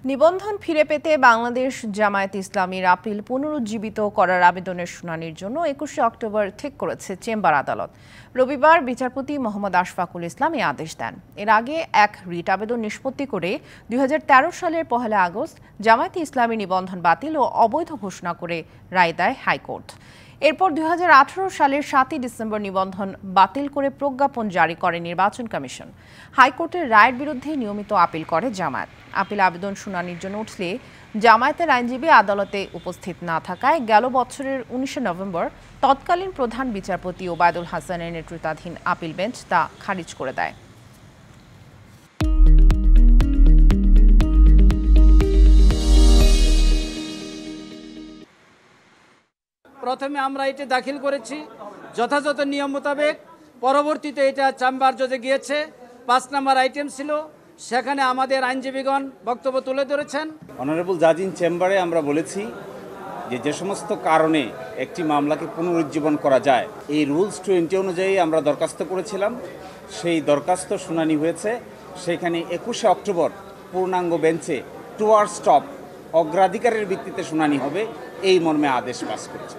নিবন্ধন ফিরে পেতে বাংলাদেশ জামায়াত ইসলামীর আপিল পুনরুজ্জীবিত করার আবেদনের শুনানির জন্য ২১শে অক্টোবর ঠিক করেছে চেম্বার আদালত। রবিবার বিচারপতি মোহাম্মদ আশফাকুল ইসলাম এই আদেশ দেন। এর আগে এক রিট আবেদন নিষ্পত্তি করে ২০১৩ সালের ১ আগস্ট জামায়াত ইসলামী নিবন্ধন বাতিল ও অবৈধ ঘোষণা করে রায় দেয় হাইকোর্ট। এরপর ২০১৮ সালের ৭ই ডিসেম্বর নিবন্ধন বাতিল করে প্রজ্ঞাপন জারি করে নির্বাচন কমিশন। হাইকোর্টের রায়ের বিরুদ্ধে নিয়মিত আপিল করে জামায়াত। আপিল আবেদন শুনানির জন্য উঠলে জামায়াতের আইনজীবী আদালতে উপস্থিত না থাকায় গেল বছরের ১৯শে নভেম্বর তৎকালীন প্রধান বিচারপতি ওবায়দুল হাসানের নেতৃত্বাধীন আপিল বেঞ্চ তা খারিজ করে দেয়। প্রথমে আমরা এটি দাখিল করেছি যথাযথ নিয়ম মোতাবেক। পরবর্তীতে এটা চেম্বার জজে গিয়েছে। ৫ নম্বর আইটেম ছিল, সেখানে আমাদের আইনজীবীগণ বক্তব্য তুলে ধরেছেন। অনারেবল জাজ ইন চেম্বারে আমরা বলেছি যে সমস্ত কারণে একটি মামলাকে পুনরুজ্জীবন করা যায়, এই রুলস 20 অনুযায়ী আমরা দরখাস্ত করেছিলাম। সেই দরখাস্ত শুনানি হয়েছে। সেখানে ২১শে অক্টোবর পূর্ণাঙ্গ বেঞ্চে টুয়ার্ড স্টপ অগ্রাধিকারের ভিত্তিতে শুনানি হবে, এই মর্মে আদেশ পাস করেছে।